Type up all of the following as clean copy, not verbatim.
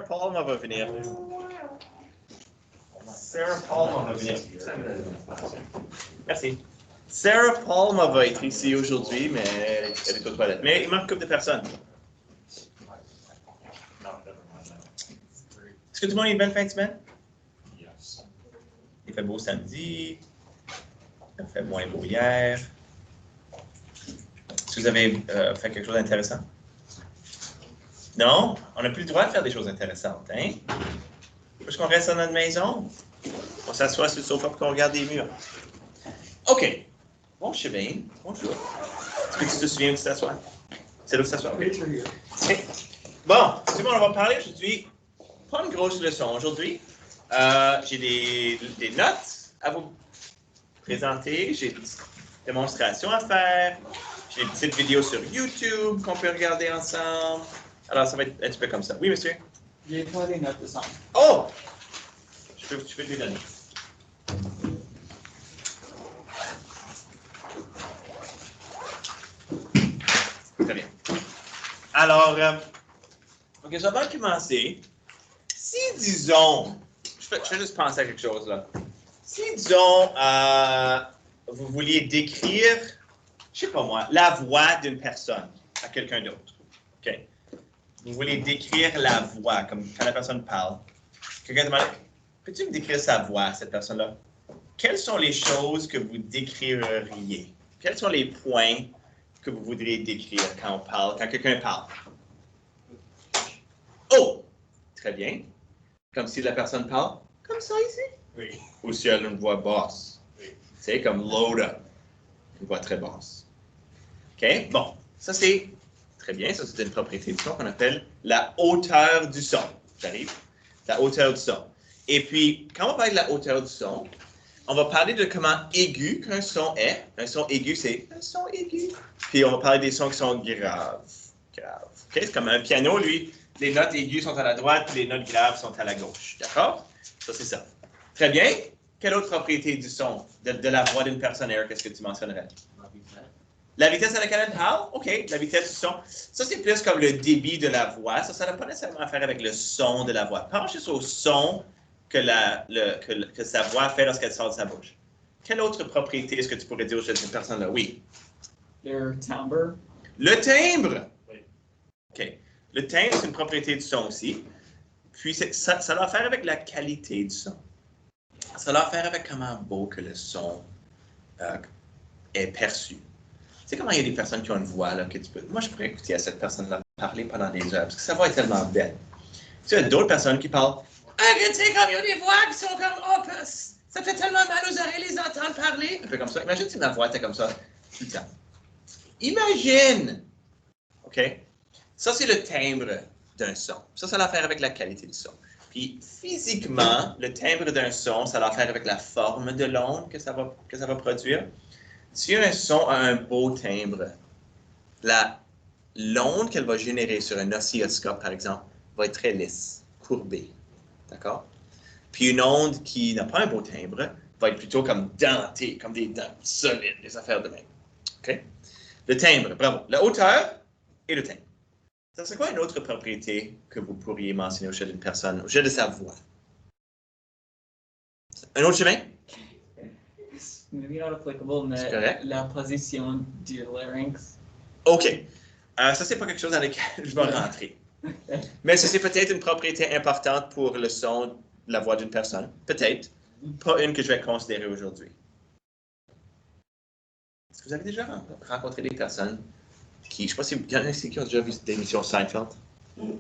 Palmer va venir. Sarah Palmer va venir. Merci. Sarah Palmer va être ici aujourd'hui, mais elle est aux toilettes. Mais il manque une couple de personnes. Est-ce que tout le monde a une belle fin de semaine? Il fait beau samedi. Il fait moins beau hier. Est-ce que vous avez fait quelque chose d'intéressant? Non? On n'a plus le droit de faire des choses intéressantes, hein? Parce qu'on reste dans notre maison. On s'assoit sur le sofa pour qu'on regarde des murs. OK. Bon, je sais bien. Bonjour. Est-ce que tu te souviens où tu t'assois? C'est là où tu t'assois? Oui. Bon, tout le monde, on va parler aujourd'hui. Pas une grosse leçon aujourd'hui. J'ai des notes à vous présenter. J'ai des démonstrations à faire. J'ai des petites vidéos sur YouTube qu'on peut regarder ensemble. Alors, ça va être un petit peu comme ça. Oui, monsieur? J'ai pas des notes de sang. Oh! Tu peux te les donner. Très bien. Alors, OK, avant de commencer, si, disons, je vais juste penser à quelque chose, là. Si, disons, vous vouliez décrire, je sais pas moi, la voix d'une personne à quelqu'un d'autre. OK? Vous voulez décrire la voix, comme quand la personne parle. Quelqu'un demande, peux-tu me décrire sa voix, cette personne-là? Quelles sont les choses que vous décririez? Quels sont les points que vous voudriez décrire quand on parle, quand quelqu'un parle? Oh! Très bien. Comme si la personne parle comme ça ici? Oui. Ou si elle a une voix basse? Oui. C'est comme Loda, une voix très basse. OK? Bon, ça c'est très bien. Ça c'est une propriété du son qu'on appelle la hauteur du son. J'arrive. La hauteur du son. Et puis, quand on parle de la hauteur du son, on va parler de comment aigu qu'un son est. Un son aigu, c'est un son aigu. Puis on va parler des sons qui sont graves. Graves. OK? C'est comme un piano, lui. Les notes aiguës sont à la droite, puis les notes graves sont à la gauche. D'accord? Ça, c'est ça. Très bien. Quelle autre propriété du son, de la voix d'une personne, Eric, est-ce que tu mentionnerais? La vitesse à laquelle elle parle? OK, la vitesse du son. Ça, c'est plus comme le débit de la voix. Ça n'a pas nécessairement à faire avec le son de la voix. Pense juste au son que sa voix fait lorsqu'elle sort de sa bouche. Quelle autre propriété est-ce que tu pourrais dire chez cette personne-là? Oui. Le timbre. Le timbre! Oui. OK. Le timbre, c'est une propriété du son aussi. Puis, ça a à faire avec la qualité du son. Ça a à faire avec comment beau que le son est perçu. Tu sais comment il y a des personnes qui ont une voix, là, que tu peux... Moi, je pourrais écouter à cette personne-là parler pendant des heures, parce que sa voix est tellement belle. Tu sais, il y a d'autres personnes qui parlent... Ah, tu sais, comme il y a des voix qui sont comme... Oh, ça fait tellement mal aux oreilles les entendre parler. Un peu comme ça. Imagine si ma voix était comme ça tout le temps. Imagine! OK? Ça, c'est le timbre d'un son. Ça a à faire avec la qualité du son. Puis, physiquement, le timbre d'un son, ça a à faire avec la forme de l'onde que ça va produire. Si un son a un beau timbre, l'onde qu'elle va générer sur un oscilloscope, par exemple, va être très lisse, courbée. D'accord? Puis une onde qui n'a pas un beau timbre va être plutôt comme dentée, comme des dents solides, des affaires de même. OK? Le timbre, bravo. La hauteur et le timbre. Ça serait quoi une autre propriété que vous pourriez mentionner au sujet d'une personne, au sujet de sa voix? Un autre chemin? Maybe not applicable, mais la position du larynx. OK. Ça, c'est pas quelque chose dans lequel je vais rentrer. Mais c'est peut-être une propriété importante pour le son de la voix d'une personne. Peut-être. Pas une que je vais considérer aujourd'hui. Est-ce que vous avez déjà rencontré des personnes qui, je ne sais pas si il y en a qui ont déjà vu l'émission Seinfeld? Don't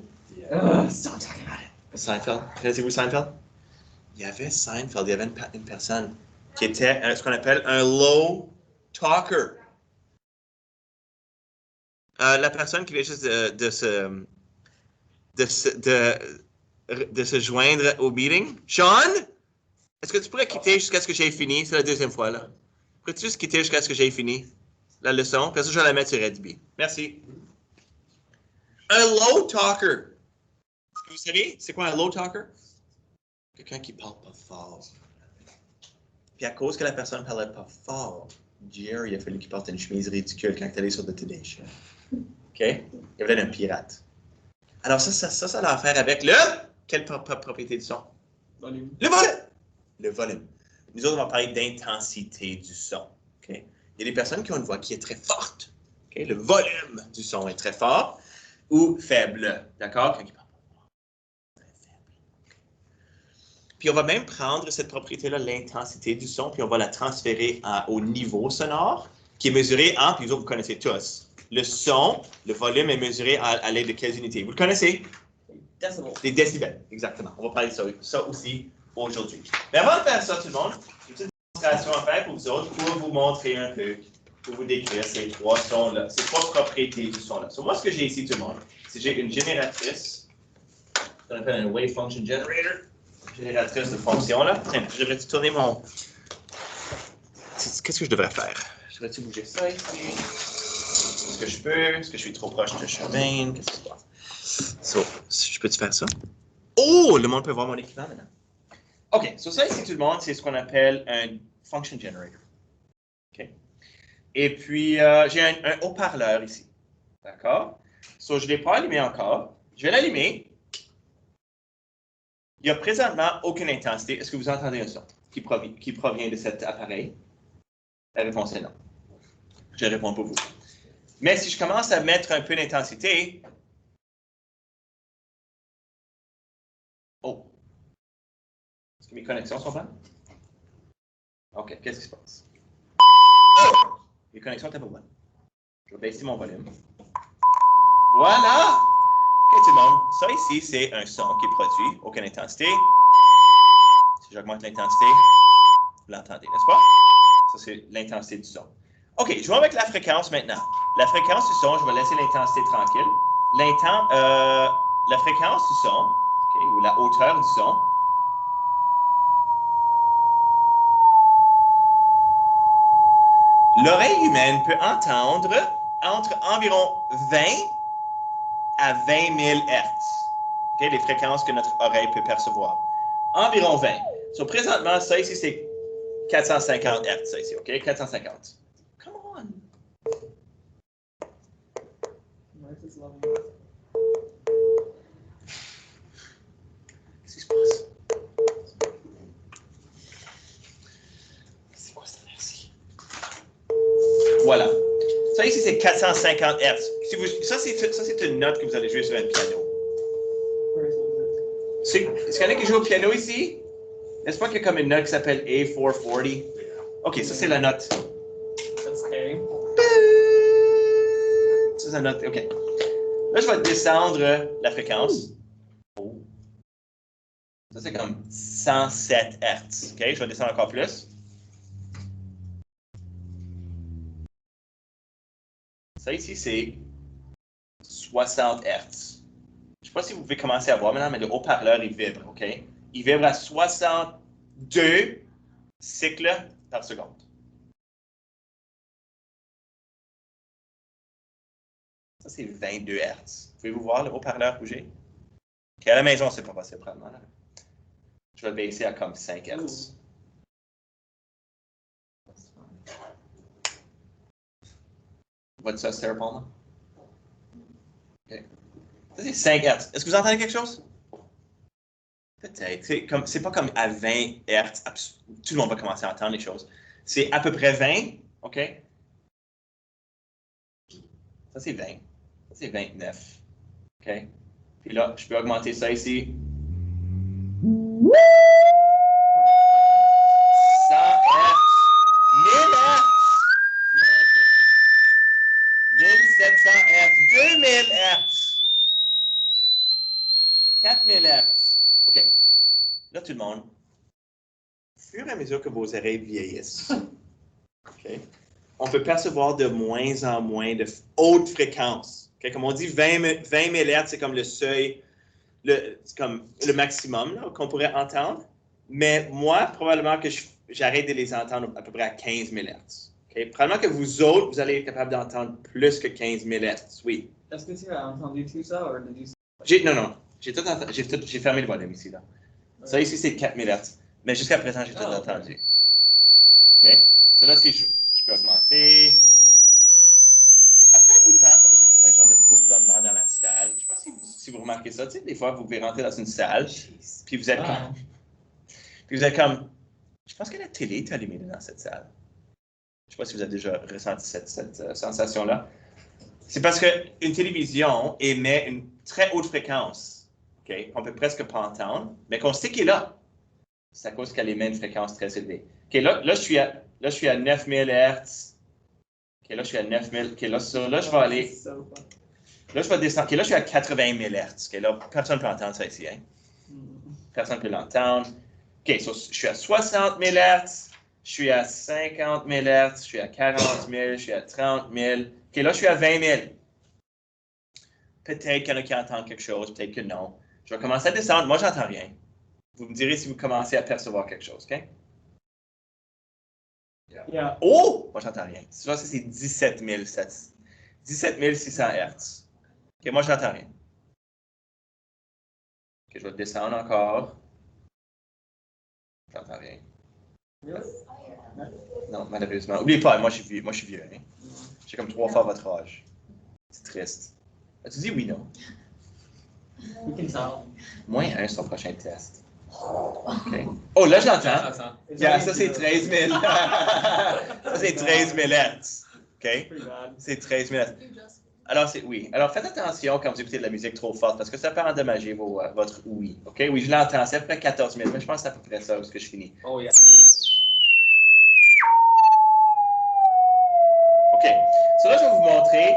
talk about it. Seinfeld? Connaissez-vous Seinfeld? Il y avait Seinfeld, il y avait une personne qui était ce qu'on appelle un low talker. La personne qui vient juste de se joindre au meeting. Sean, est-ce que tu pourrais quitter jusqu'à ce que j'ai fini? C'est la deuxième fois, là. Pourrais-tu juste quitter jusqu'à ce que j'ai fini la leçon? Parce que je vais la mettre sur Redby. Merci. Un low talker. Est-ce que vous savez, c'est quoi un low talker? Quelqu'un qui parle pas fort. Puis à cause que la personne ne parlait pas fort, Jerry a fallu qu'il porte une chemise ridicule quand il est allé sur The Today Show. OK? Il avait l'air d'un pirate. Alors ça a à faire avec le Quelle propriété du son? Volume. Le volume! Le volume. Nous autres, on va parler d'intensité du son. Okay? Il y a des personnes qui ont une voix qui est très forte. Okay? Le volume du son est très fort ou faible. D'accord? Puis on va même prendre cette propriété-là, l'intensité du son, puis on va la transférer au niveau sonore, qui est mesuré en, puis vous connaissez tous. Le son, le volume est mesuré à l'aide de quelles unités? Vous le connaissez? Décibels. Les décibels, exactement. On va parler de ça aussi aujourd'hui. Mais avant de faire ça, tout le monde, j'ai une petite démonstration à faire pour vous autres, pour vous montrer un peu, pour vous décrire ces trois sons-là, ces trois propriétés du son-là. So, moi, ce que j'ai ici, tout le monde, c'est que j'ai une génératrice, qu'on appelle un wave function generator, génératrice de fonction, là. Tiens, je devrais tourner mon... Qu'est-ce que je devrais faire? Je devrais-tu bouger ça ici? Est-ce que je peux? Est-ce que je suis trop proche de Charmaine? Qu'est-ce qui se passe? So, je peux-tu faire ça? Oh! Le monde peut voir mon équipement maintenant. OK, so ça ici, tout le monde, c'est ce qu'on appelle un function generator. OK? Et puis, j'ai un haut-parleur ici. D'accord? So, je ne l'ai pas allumé encore. Je vais l'allumer. Il n'y a présentement aucune intensité. Est-ce que vous entendez un son qui provient de cet appareil? La réponse est non. Je réponds pour vous. Mais si je commence à mettre un peu d'intensité... Oh! Est-ce que mes connexions sont bonnes? OK, qu'est-ce qui se passe? Oh! Les connexions étaient pas bonnes. Je vais baisser mon volume. Voilà! OK, tout le monde. Ça ici, c'est un son qui est produit, aucune intensité. Si j'augmente l'intensité, vous l'entendez, n'est-ce pas? Ça, c'est l'intensité du son. OK, je vais avec la fréquence maintenant. La fréquence du son, je vais laisser l'intensité tranquille. La fréquence du son, okay, ou la hauteur du son, l'oreille humaine peut entendre entre environ 20 à 20 000 Hz. Okay, les fréquences que notre oreille peut percevoir. Environ 20. So, présentement, ça ici, c'est 450 Hz, ça ici, OK? 450. Come on! Qu'est-ce qui se passe? C'est quoi cette merci? Voilà. Ça ici, c'est 450 Hz. Ça, c'est une note que vous allez jouer sur un piano. Est-ce qu'il y en a qui jouent au piano ici? N'est-ce pas qu'il y a comme une note qui s'appelle A440? OK, ça, c'est la note. Ça, c'est la note. OK. Là, je vais descendre la fréquence. Oh. Ça, c'est comme 107 Hz. OK, je vais descendre encore plus. Ça ici, c'est 60 Hz. Je ne sais pas si vous pouvez commencer à voir maintenant, mais le haut-parleur, il vibre, OK? Il vibre à 62 cycles par seconde. Ça, c'est 22 Hz. Pouvez-vous voir le haut-parleur bouger? OK, à la maison, c'est pas possible, probablement. Je vais le baisser à comme 5 Hz. Vois-tu ça, Sarah Palmer? OK. Ça, c'est 5 Hz. Est-ce que vous entendez quelque chose? Peut-être. C'est pas comme à 20 Hz. Tout le monde va commencer à entendre les choses. C'est à peu près 20. OK? Ça, c'est 20. Ça, c'est 29. OK? Puis là, je peux augmenter ça ici. 100 Hz. 1000 Hz. 1700 Hz. 2000 Hz. 4000 Hz. OK. Là, tout le monde, au fur et à mesure que vos oreilles vieillissent, okay, on peut percevoir de moins en moins de hautes fréquences. Okay? Comme on dit, 20 000 Hz, c'est comme le seuil, c'est comme le maximum qu'on pourrait entendre. Mais moi, probablement que j'arrête de les entendre à peu près à 15 000 Hz. Okay? Probablement que vous autres, vous allez être capable d'entendre plus que 15 000 Hz, oui. Est-ce que tu as entendu tout ça ou Non. J'ai fermé le volume ici, là. Ouais. Ça ici, c'est 4000 Hz. Mais jusqu'à présent, j'ai tout entendu. OK? Ça là, si je peux augmenter. Après un bout de temps, ça va juste comme un genre de bourdonnement dans la salle. Je ne sais pas si si vous remarquez ça, tu sais, des fois, vous pouvez rentrer dans une salle, puis vous êtes comme, je pense que la télé est allumée dans cette salle. Je ne sais pas si vous avez déjà ressenti cette sensation-là. C'est parce qu'une télévision émet une très haute fréquence, okay, qu'on ne peut presque pas entendre, mais qu'on sait qu'elle est là. C'est à cause qu'elle émet une fréquence très élevée. Okay, là, je suis à 9000 Hz. Okay, là, je suis à 9000. Okay, là, je vais aller. Là, je vais descendre. Okay, là, je suis à 80 000 Hz. Okay, là, personne ne peut entendre ça ici. Hein? Personne ne peut l'entendre. OK, so, je suis à 60 000 Hz. Je suis à 50 000 Hz. Je suis à 40 000. Je suis à 30 000. OK, là, je suis à 20 000. Peut-être qu'il y en a qui entendent quelque chose, peut-être que non. Je vais commencer à descendre. Moi, j'entends rien. Vous me direz si vous commencez à percevoir quelque chose, OK? Yeah. Oh! Moi, j'entends rien. Ça, c'est 17 600 Hz. OK, moi, j'entends rien. OK, je vais descendre encore. J'entends rien. Non, malheureusement. N'oubliez pas, moi, je suis vieux. Hein? J'ai comme 3 fois votre âge. C'est triste. As-tu dit oui, non? Moins 1 sur le prochain test. Okay. Oh, là, j'entends. Yeah, ça, c'est 13 000. Ça, c'est 13 000 Hz. OK? C'est 13 000 Hz. Alors, oui. Alors, faites attention quand vous écoutez de la musique trop forte parce que ça peut endommager votre ouïe. OK? Oui, je l'entends. C'est à peu près 14 000, mais je pense que c'est à peu près ça où je finis. Oh, yeah. OK. So là, je vais vous montrer.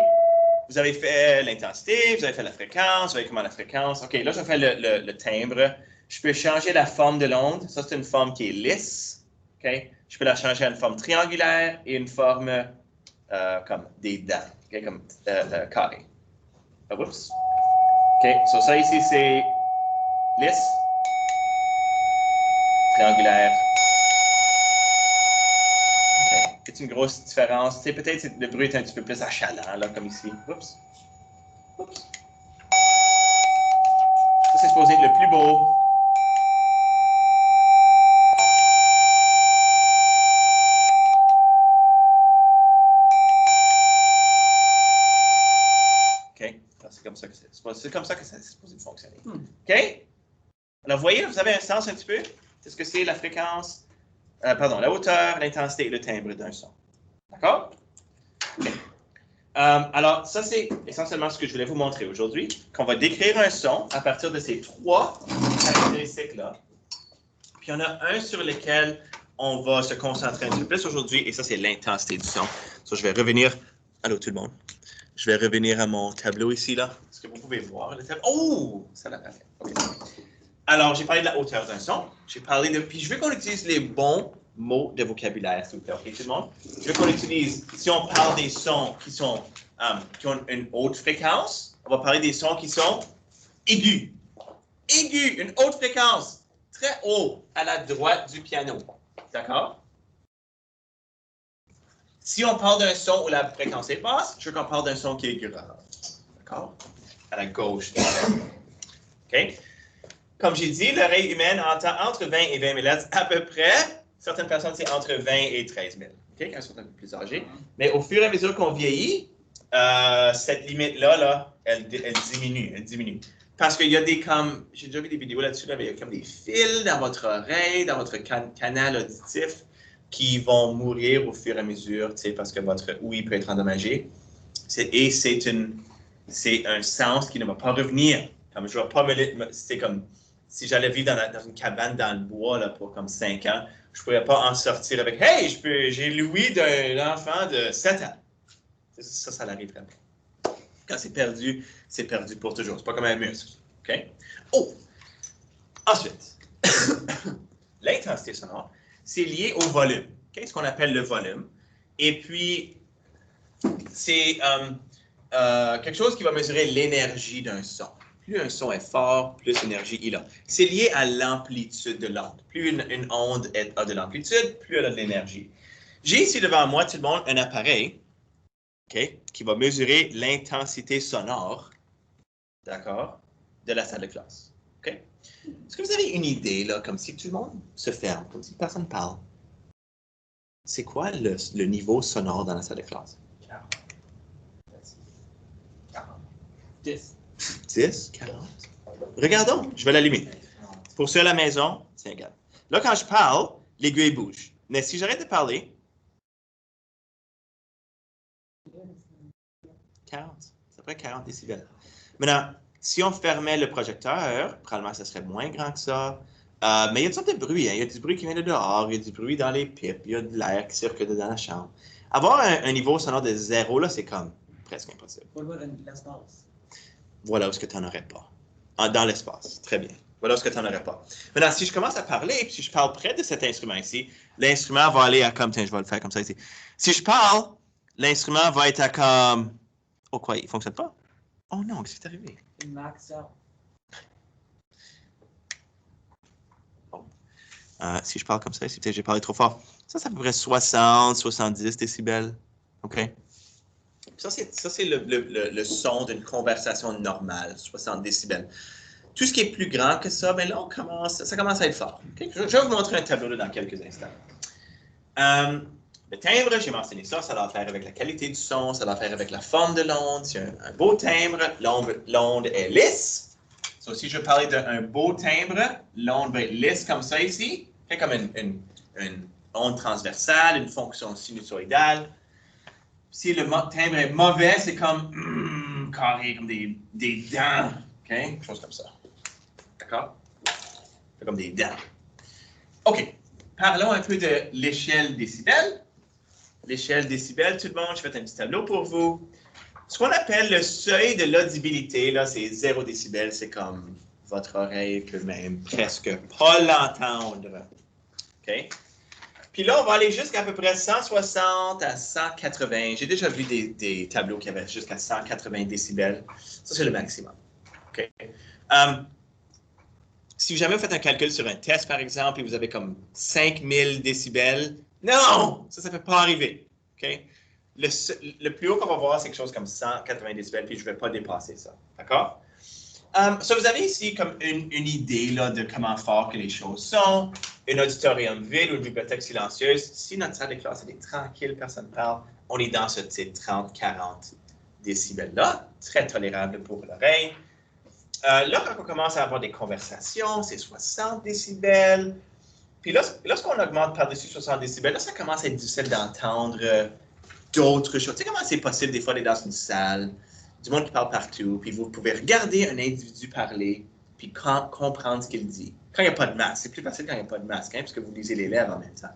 Vous avez fait l'intensité, vous avez fait la fréquence, vous avez comment la fréquence. OK, là, je vais faire le timbre. Je peux changer la forme de l'onde. Ça, c'est une forme qui est lisse. Okay? Je peux la changer à une forme triangulaire et une forme comme des dents, okay? Comme carré. Oups. OK, so ça ici, c'est lisse, triangulaire. OK, c'est une grosse différence. Peut-être que le bruit est un petit peu plus achalant, là, comme ici. Oups. Oups. Ça, c'est supposé être le plus beau. C'est comme ça que c'est supposé fonctionner. OK? Alors, vous voyez, vous avez un sens un petit peu? C'est ce que c'est la fréquence, la hauteur, l'intensité et le timbre d'un son. D'accord? Okay. Alors, ça, c'est essentiellement ce que je voulais vous montrer aujourd'hui, qu'on va décrire un son à partir de ces 3 caractéristiques-là. Puis, il y en a un sur lequel on va se concentrer un petit peu plus aujourd'hui, et ça, c'est l'intensité du son. So, je vais revenir... Allô, tout le monde? Je vais revenir à mon tableau ici, là. Est-ce que vous pouvez voir le tableau? Oh! Ça l'a pas fait. Okay. Alors, j'ai parlé de la hauteur d'un son. J'ai parlé de... Puis, je veux qu'on utilise les bons mots de vocabulaire, s'il vous plaît. OK, tout le monde? Je veux qu'on utilise... Si on parle des sons qui ont une haute fréquence, on va parler des sons qui sont aigus. Aigus, une haute fréquence. Très haut, à la droite du piano. D'accord? Si on parle d'un son où la fréquence est basse, je veux qu'on parle d'un son qui est grave. D'accord? À la gauche. OK? Comme j'ai dit, l'oreille humaine entend entre 20 et 20 000 Hz à peu près. Certaines personnes, c'est entre 20 et 13 000. OK? Quand elles sont un peu plus âgées. Mais au fur et à mesure qu'on vieillit, cette limite-là, elle diminue. Elle diminue. Parce qu'il y a des comme... J'ai déjà vu des vidéos là-dessus, là, il y a comme des fils dans votre oreille, dans votre canal auditif, qui vont mourir au fur et à mesure, parce que votre ouïe peut être endommagée. Et c'est un sens qui ne va pas revenir. Comme je ne vais pas c'est comme si j'allais vivre dans une cabane dans le bois là, pour comme 5 ans, je ne pourrais pas en sortir avec « Hey, j'ai l'ouïe d'un enfant de 7 ans. » Ça l'arriverait pas. Quand c'est perdu pour toujours. C'est pas comme un muscle. OK? Oh! Ensuite, l'intensité sonore, c'est lié au volume. Okay? Ce qu'on appelle le volume. Et puis, c'est quelque chose qui va mesurer l'énergie d'un son. Plus un son est fort, plus d'énergie il a. C'est lié à l'amplitude de l'onde. Plus une onde a de l'amplitude, plus elle a de l'énergie. J'ai ici devant moi, tout le monde, un appareil qui va mesurer l'intensité sonore, d'accord, de la salle de classe. Okay? Est-ce que vous avez une idée, là, comme si tout le monde se ferme, comme si personne ne parle? C'est quoi le niveau sonore dans la salle de classe? 10. 10, 40. Regardons, je vais l'allumer. Pour ceux à la maison, c'est égal. Là, quand je parle, l'aiguille bouge. Mais si j'arrête de parler, 40. Ça ferait 40 décibels. Maintenant, si on fermait le projecteur, probablement ça serait moins grand que ça. Mais il y a toutes sortes de bruits. Hein. Il y a du bruit qui vient de dehors, il y a du bruit dans les pipes, il y a de l'air qui circule dans la chambre. Avoir un niveau sonore de 0, là, c'est comme presque impossible. L'espace. Voilà où ce que tu n'en aurais pas. Dans l'espace. Très bien. Voilà où ce que tu n'en aurais pas. Maintenant, si je commence à parler, puis si je parle près de cet instrument ici, l'instrument va aller à comme, tiens, je vais le faire comme ça ici. Si je parle, l'instrument va être à comme, oh quoi, il ne fonctionne pas? Oh non, qu'est-ce qui est arrivé? Max out. Bon. Si je parle comme ça, c'est peut-être que j'ai parlé trop fort. Ça, c'est à peu près 60, 70 décibels. OK? Ça, c'est le son d'une conversation normale, 60 décibels. Tout ce qui est plus grand que ça, ben là, ça commence à être fort. Okay? Je vais vous montrer un tableau là, dans quelques instants. Le timbre, j'ai mentionné ça, ça a à faire avec la qualité du son, ça a à faire avec la forme de l'onde. C'est un beau timbre, l'onde est lisse. So, si je parlais d'un beau timbre, l'onde va être lisse comme ça ici, okay? Comme une onde transversale, une fonction sinusoïdale. Si le timbre est mauvais, c'est comme carré, comme des dents. Okay? Quelque chose comme ça. D'accord? C'est comme des dents. OK. Parlons un peu de l'échelle décibels. L'échelle décibels, tout le monde, je fais un petit tableau pour vous. Ce qu'on appelle le seuil de l'audibilité, là, c'est 0 décibels. C'est comme votre oreille peut même presque pas l'entendre. OK? Puis là, on va aller jusqu'à peu près 160 à 180. J'ai déjà vu des tableaux qui avaient jusqu'à 180 décibels. Ça, c'est le maximum. OK? Si jamais vous faites un calcul sur un test, par exemple, et vous avez comme 5000 décibels, non! Ça ne peut pas arriver. Okay? Le plus haut qu'on va voir, c'est quelque chose comme 180 décibels, puis je ne vais pas dépasser ça. D'accord? So vous avez ici comme une idée là, de comment fort que les choses sont. Un auditorium vide ou une bibliothèque silencieuse. Si notre salle de classe est tranquille, personne ne parle, on est dans ce type 30-40 décibels-là. Très tolérable pour l'oreille. Là, quand on commence à avoir des conversations, c'est 60 décibels. Puis lorsqu'on augmente par-dessus 60 décibels, là, ça commence à être difficile d'entendre d'autres choses. Tu sais comment c'est possible des fois d'être dans une salle, du monde qui parle partout, puis vous pouvez regarder un individu parler, puis comprendre ce qu'il dit. Quand il n'y a pas de masque, c'est plus facile quand il n'y a pas de masque, hein, parce que vous lisez les lèvres en même temps.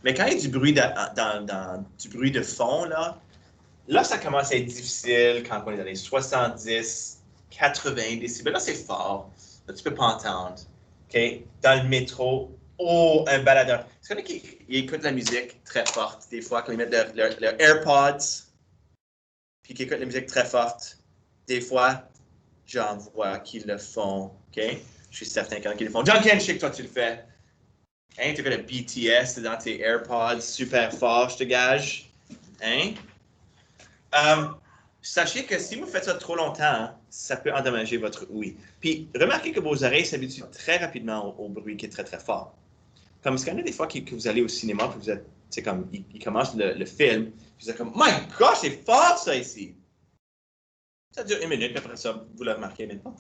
Mais quand il y a du bruit du bruit de fond, là, ça commence à être difficile quand on est dans les 70, 80 décibels. Là, c'est fort. Là, tu ne peux pas entendre. Okay? Dans le métro, un baladeur. Est-ce qu'il y en a qui écoutent la musique très forte, des fois, quand ils mettent leurs AirPods, puis qui écoutent la musique très forte? Des fois, j'en vois qui le font. Okay? Je suis certain qu'il y en a qui le font. John Ken, je sais que toi, tu le fais. Hein? Tu fais le BTS dans tes AirPods super fort, je te gage. Hein? Sachez que si vous faites ça trop longtemps, hein, ça peut endommager votre ouïe. Puis, remarquez que vos oreilles s'habituent très rapidement au bruit qui est très, très fort. Comme, est-ce qu'il y en a des fois que vous allez au cinéma, puis vous êtes, c'est comme, il commence le film, puis vous êtes comme, my gosh, c'est fort ça ici! Ça dure 1 minute, puis après ça, vous le remarquez même pas.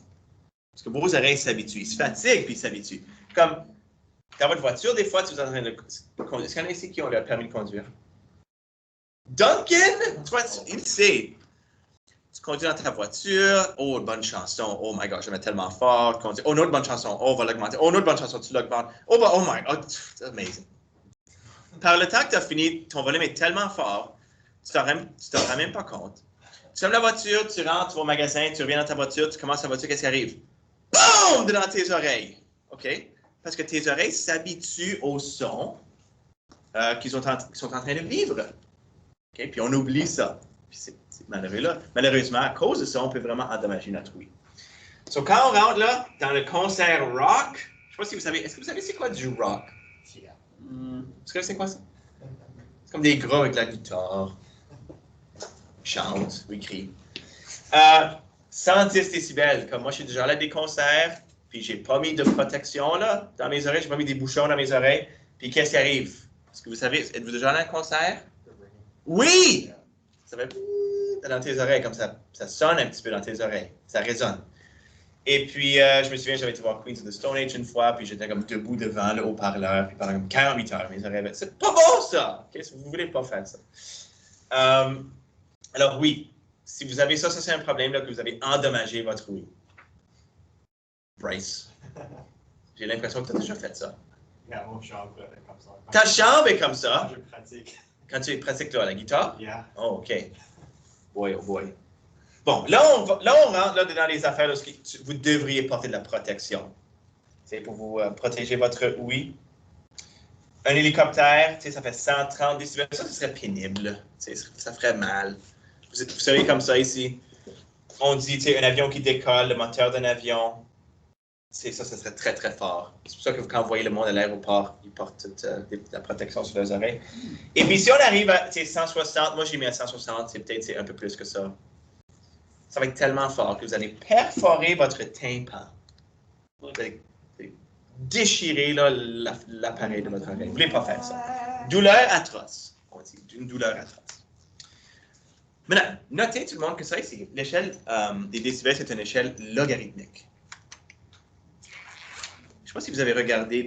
Parce que vos oreilles s'habituent, ils se fatiguent, puis ils s'habituent. Comme, dans votre voiture, des fois, tu vous en train de conduire. Est-ce qu'il y en a ici qui ont le permis de conduire? Duncan, tu vois, il sait. Tu conduis dans ta voiture, oh, une bonne chanson, oh my God, je mets tellement fort. Oh, une autre bonne chanson, oh, on va l'augmenter. Oh, une autre bonne chanson, tu l'augmentes. Oh, oh my God, c'est amazing. Par le temps que tu as fini, ton volume est tellement fort, tu t'en rends même pas compte. Tu fermes la voiture, tu rentres, tu vas au magasin, tu reviens dans ta voiture, tu commences ta voiture, qu'est-ce qui arrive? Boum! Dans tes oreilles. OK? Parce que tes oreilles s'habituent au son qu'ils sont en train de vivre. OK? Puis on oublie ça. Puis c'est malheureux là. Malheureusement, à cause de ça, on peut vraiment endommager notre ouïe. So, quand on rentre là, dans le concert rock, je ne sais pas si vous savez, est-ce que vous savez c'est quoi du rock? Est-ce que c'est quoi ça? C'est comme des gros avec la guitare. Ils chantent, ou ils crient. 110 décibels. Comme moi, je suis déjà allé à des concerts, puis j'ai pas mis de protection là, dans mes oreilles, j'ai pas mis des bouchons dans mes oreilles. Puis qu'est-ce qui arrive? Est-ce que vous savez, êtes-vous déjà allé à un concert? Oui! Ça fait dans tes oreilles, comme ça sonne un petit peu dans tes oreilles. Ça résonne. Et puis, je me souviens, j'avais été voir Queens of the Stone Age une fois, puis j'étais comme debout devant le haut-parleur, puis pendant comme 48 heures, mes oreilles, c'est pas bon ça! Okay? Vous voulez pas faire ça. Alors oui, si vous avez ça, c'est un problème, là, que vous avez endommagé votre ouïe. Bryce, j'ai l'impression que tu as déjà fait ça. Yeah, mon chambre est comme ça. Ta chambre est comme ça? Je pratique. Quand tu pratiques toi, la guitare? Yeah. Oh, OK. Boy, oh boy. Bon, là, on rentre là, dans les affaires, là, vous devriez porter de la protection. C'est pour vous protéger votre ouïe. Un hélicoptère, ça fait 130 décibels. Ça, ce serait pénible. Ça ferait mal. Vous seriez comme ça ici. On dit, un avion qui décolle, le moteur d'un avion. Ça serait très, très fort. C'est pour ça que quand vous voyez le monde à l'aéroport, ils portent toute la protection sur leurs oreilles. Et puis, si on arrive à 160, moi, j'ai mis à 160, c'est peut-être un peu plus que ça. Ça va être tellement fort que vous allez perforer votre tympan. Vous allez déchirer l'appareil de votre oreille. Vous ne voulez pas faire ça. Douleur atroce. On dit une douleur atroce. Maintenant, notez tout le monde que ça ici, l'échelle des décibels, c'est une échelle logarithmique. Je ne sais pas si vous avez regardé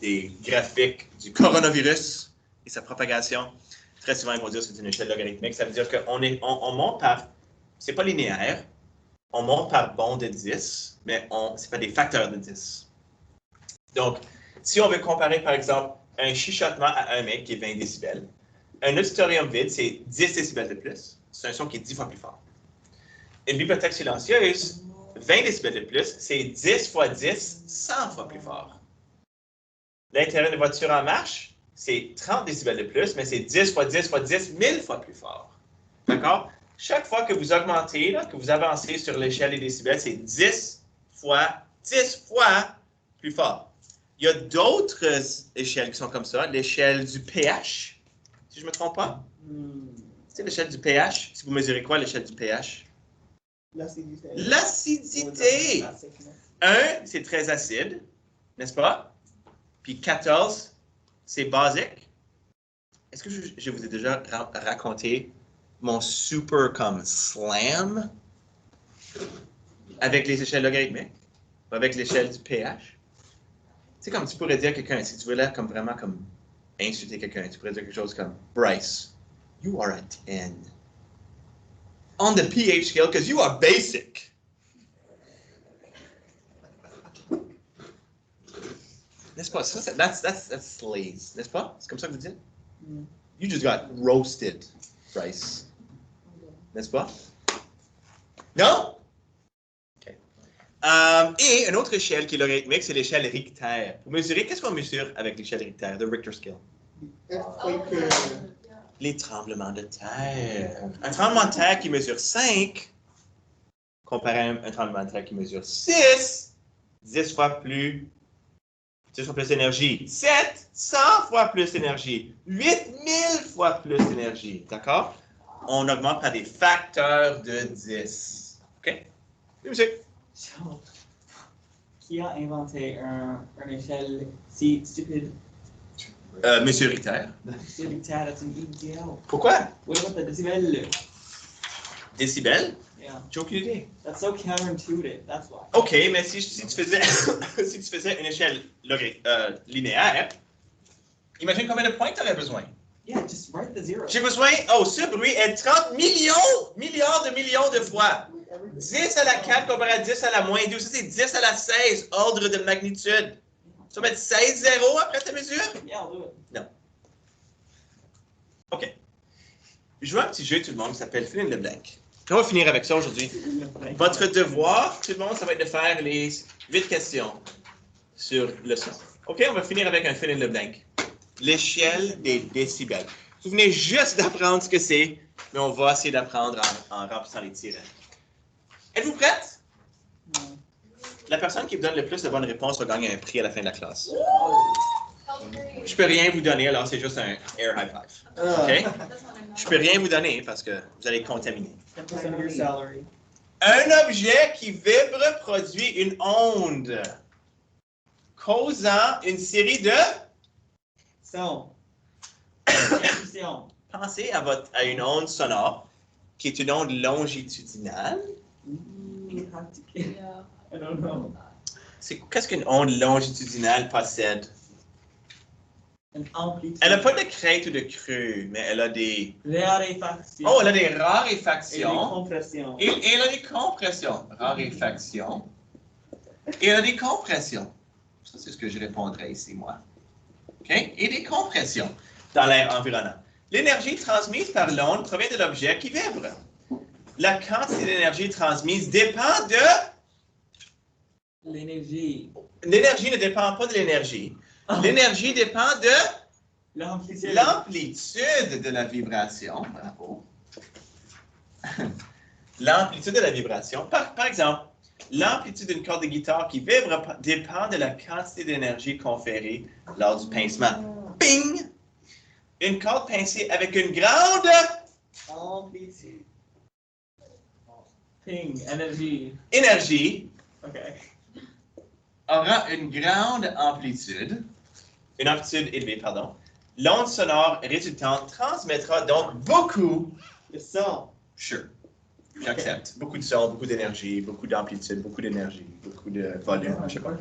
des graphiques du coronavirus et sa propagation. Très souvent, ils vont dire que c'est une échelle logarithmique. Ça veut dire qu'on monte par... C'est pas linéaire. On monte par bond de 10, mais c'est pas des facteurs de 10. Donc, si on veut comparer, par exemple, un chuchotement à 1 mètre qui est 20 décibels, un auditorium vide, c'est 10 décibels de plus. C'est un son qui est 10 fois plus fort. Une bibliothèque silencieuse, 20 décibels de plus, c'est 10 fois 10, 100 fois plus fort. L'intérieur de voiture en marche, c'est 30 décibels de plus, mais c'est 10 fois 10 fois 10, 1000 fois plus fort. D'accord? Chaque fois que vous augmentez, là, que vous avancez sur l'échelle des décibels, c'est 10 fois plus fort. Il y a d'autres échelles qui sont comme ça. L'échelle du pH, si je ne me trompe pas. C'est l'échelle du pH. Si vous mesurez quoi, l'échelle du pH? L'acidité. L'acidité! 1, c'est très acide, n'est-ce pas? Puis 14, c'est basique. Est-ce que je vous ai déjà raconté mon super comme slam avec les échelles logarithmiques, avec l'échelle du pH? C'est comme tu pourrais dire à quelqu'un, si tu veux là comme vraiment comme insulter quelqu'un, tu pourrais dire quelque chose comme Bryce, you are a 10 on the pH scale because you are basic. N'est-ce pas? Ça, that's slaves, n'est-ce pas? C'est comme ça que vous dites? You just got roasted, Bryce. N'est-ce pas? Non? OK. Et une autre échelle qui est logarithmique, c'est l'échelle Richter. Pour mesurer, qu'est-ce qu'on mesure avec l'échelle Richter, the Richter scale? Les tremblements de terre. Un tremblement de terre qui mesure 5, comparé à un tremblement de terre qui mesure 6, 10 fois plus d'énergie. 7, 100 fois plus d'énergie. 8000 fois plus d'énergie. D'accord? On augmente par des facteurs de 10. OK? Oui, monsieur. Qui a inventé une échelle si stupide? Monsieur Richter. Monsieur Richter, that's an EDL. Pourquoi? What about the decibel? Décibels? Yeah. J'ai aucune idée. That's so counterintuitive, that's why. OK, mais si tu faisais, si tu faisais une échelle linéaire, imagine combien de points tu aurais besoin. Yeah, just write the zero. J'ai besoin, ce bruit est 30 milliards de fois. 10 à la 4 comparé à 10 à la moins 2, ça c'est 10 à la 16, ordre de magnitude. Tu vas mettre 16 zéros après ta mesure? Yeah, I'll do it. Non. OK. Je joue un petit jeu, tout le monde, qui s'appelle Fill in the blank. On va finir avec ça aujourd'hui. Votre devoir, tout le monde, ça va être de faire les 8 questions sur le son. OK, on va finir avec un fill in the blank. L'échelle des décibels. Vous venez juste d'apprendre ce que c'est, mais on va essayer d'apprendre en remplissant les tirets. Êtes-vous prête? Non. La personne qui vous donne le plus de bonnes réponses va gagner un prix à la fin de la classe. Je peux rien vous donner, alors c'est juste un air high five. OK? Je peux rien vous donner parce que vous allez contaminer. 10% of your salary. Un objet qui vibre produit une onde, causant une série de... So, question. Pensez à une onde sonore qui est une onde longitudinale. You have to get. I don't know. Qu'est-ce qu'une onde longitudinale possède? An amplitude. Elle n'a pas de crête ou de creux, mais elle a des... Raréfaction. Oh, elle a des Et des raréfactions. compressions. Et elle a des compressions. Raréfaction. Et elle a des compressions. Ça, c'est ce que je répondrais ici, moi. OK? Et des compressions dans l'air environnant. L'énergie transmise par l'onde provient de l'objet qui vibre. La quantité d'énergie transmise dépend de... L'énergie. L'énergie ne dépend pas de l'énergie. L'énergie dépend de L'amplitude. l'amplitude de la vibration. Bravo. L'amplitude de la vibration. Par exemple, l'amplitude d'une corde de guitare qui vibre dépend de la quantité d'énergie conférée lors du pincement. Ping! Une corde pincée avec une grande Amplitude. Ping. Énergie. énergie OK. aura une grande amplitude, une amplitude élevée, pardon. L'onde sonore résultante transmettra donc beaucoup, Le son. sure, j'accepte, beaucoup de son, beaucoup d'énergie, beaucoup d'amplitude, beaucoup d'énergie, beaucoup de volume, je sais pas.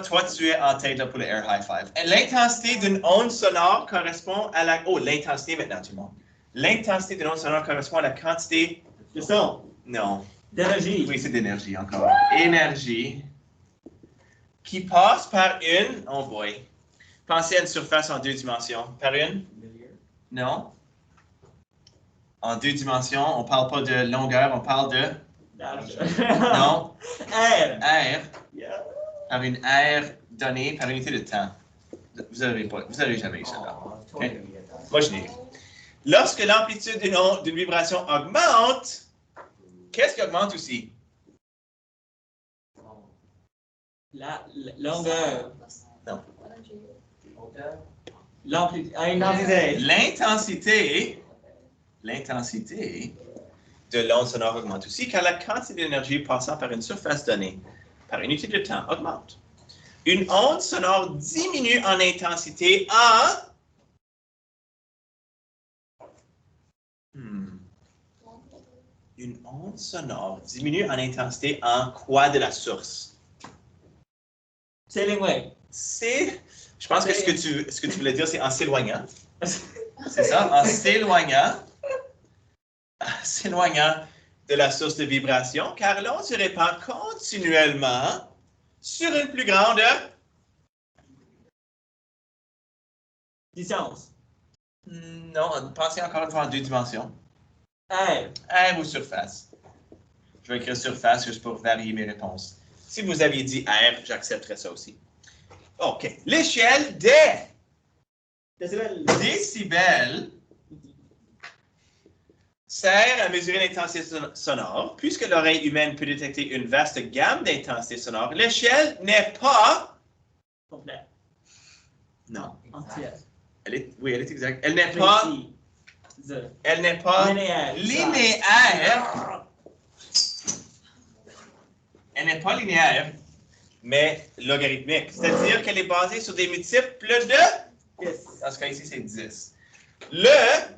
Toi, tu es en tête là, pour le air high five. L'intensité d'une onde sonore correspond à la... Oh, l'intensité maintenant, tout le monde. L'intensité d'une onde sonore correspond à la quantité... Le son. Non. D'énergie. Oui, c'est d'énergie encore. Énergie qui passe par une... Oh boy. Pensez à une surface en deux dimensions. Par une? Non. En deux dimensions, on parle pas de longueur, on parle de... Non. Air. Air. Yeah. Par une aire donnée par unité de temps. Vous n'avez jamais eu ça là. Okay? Moi, je l'ai. Lorsque l'amplitude d'une vibration augmente, qu'est-ce qui augmente aussi? La longueur. Non. L'amplitude. L'intensité. L'intensité de l'onde sonore augmente aussi car la quantité d'énergie passant par une surface donnée par unité de temps augmente. Une onde sonore diminue en intensité en... Une onde sonore diminue en intensité en quoi de la source? S'éloigner. Je pense que ce que tu voulais dire, c'est en s'éloignant. C'est ça, en s'éloignant de la source de vibration, car l'onde se répand continuellement sur une plus grande Distance. Non, pensez encore une fois en deux dimensions. Air. Air ou surface. Je vais écrire surface juste pour varier mes réponses. Si vous aviez dit air, j'accepterais ça aussi. OK. L'échelle des décibels sert à mesurer l'intensité sonore. Puisque l'oreille humaine peut détecter une vaste gamme d'intensités sonores, l'échelle n'est pas... Complète. Non. Entière. Oui, elle est exacte. Elle n'est pas... Elle n'est pas linéaire. Elle n'est pas linéaire, mais logarithmique. C'est-à-dire qu'elle est basée sur des multiples de... Yes. Dans ce cas ici, c'est 10. Le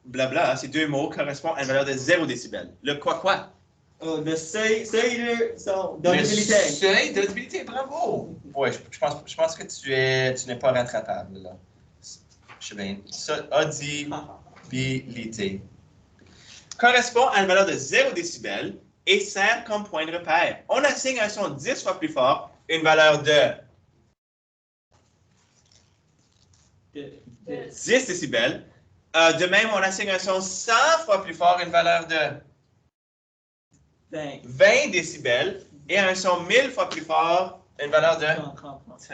blabla, ces deux mots correspondent à une valeur de 0 décibel. Le quoi? Le seuil de son Le d'audibilité. seuil d'audibilité, bravo! Oui, je pense que tu n'es pas rattrapable, là. Je sais bien. Ça, audibilité. Correspond à une valeur de 0 décibel et sert comme point de repère. On assigne à un son 10 fois plus fort une valeur de 10 décibels. De même, on assigne un son 100 fois plus fort une valeur de 20 décibels et un son 1000 fois plus fort une valeur de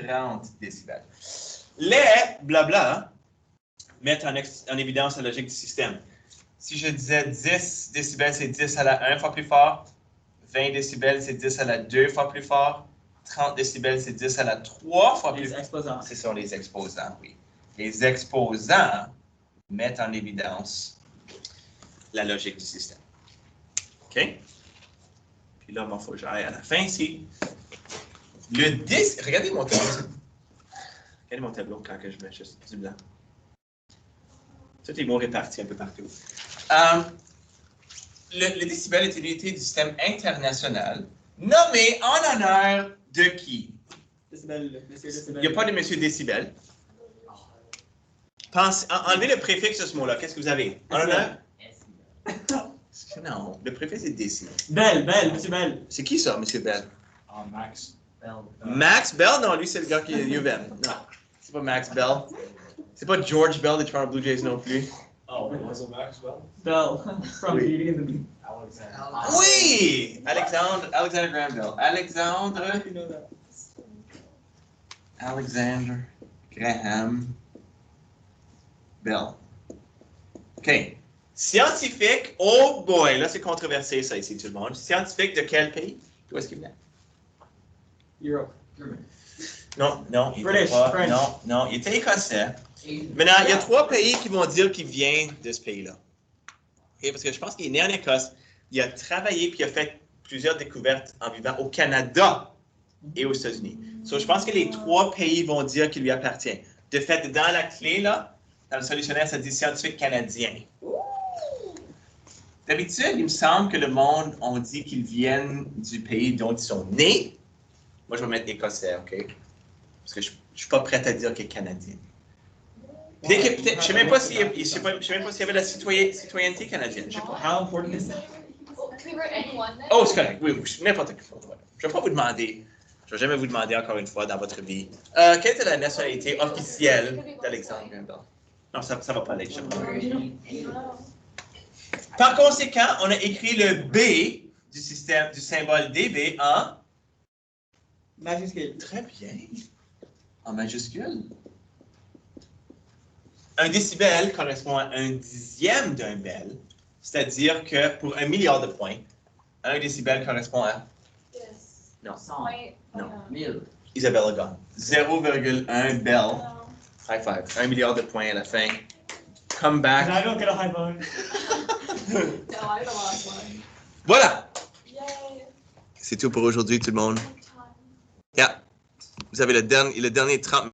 30 décibels. Les blabla mettent en évidence la logique du système. Si je disais 10 décibels, c'est 10 à la 1 fois plus fort. 20 décibels, c'est 10 à la 2 fois plus fort. 30 décibels, c'est 10 à la 3 fois plus fort. Les exposants. Ce sont les exposants, oui. Les exposants mettent en évidence la logique du système. OK? Puis là, il faut que j'aille à la fin ici. Regardez mon tableau. Regardez mon tableau quand je mets juste du blanc. Tous les mots répartis un peu partout. Le décibel est une unité du système international nommée en honneur de qui? Décibel, monsieur Il décibel. n'y a pas de monsieur décibel. Enlevez le préfixe de ce mot-là. Qu'est-ce que vous avez? En honneur? Non, le préfixe est décibel. Bell, monsieur Bell. C'est qui ça, monsieur Bell? Max. Max Bell? Non, lui, c'est le gars qui est UVM. Non, c'est pas Max Bell. C'est pas George Bell des Toronto Blue Jays non plus. Oh, was it Maxwell? Bell, from Oui. Beauty and the Beast. Alexander. Oui! Alexander Graham Bell. Alexander You know that. Graham Bell. OK. Scientifique, oh boy, là c'est controversé ça ici tout le monde. Scientifique de quel pays? D'où est-ce qu'il venait? Europe. Non, il British, était pas, French. non, il était écossais. Maintenant, il y a 3 pays qui vont dire qu'il vient de ce pays-là. OK, parce que je pense qu'il est né en Écosse, il a travaillé puis il a fait plusieurs découvertes en vivant au Canada et aux États-Unis. So, je pense que les 3 pays vont dire qu'il lui appartient. De fait, dans la clé, là, dans le solutionnaire, ça dit scientifique canadien. D'habitude, il me semble que le monde, on dit qu'ils viennent du pays dont ils sont nés. Moi, je vais mettre écossais, OK? Parce que je ne suis pas prêt à dire qu'il est canadien. Je ne sais même pas s'il y avait la citoyenneté canadienne. Je sais pas. How important is that? Can we write anyone then? Oh, c'est correct. Oui, n'importe quoi. Je ne vais pas vous demander. Je ne vais jamais vous demander encore une fois dans votre vie. Quelle était la nationalité officielle d'Alexandre Graham Bell? Non, ça ne va pas aller. Par conséquent, on a écrit le B du symbole DB en... Majuscule. Très bien. En majuscule. Un décibel correspond à 1/10 d'un bel, c'est-à-dire que pour 1 milliard de points, 1 décibel correspond à... Yes. Non. Point. Non. 1000. Isabelle a gagné. 0,1 bell. No. High five. 1 milliard de points à la fin. Come back. I don't get a high phone. No, I lost one. Voilà. Yay. C'est tout pour aujourd'hui, tout le monde. Time. Yeah. Vous avez le dernier 30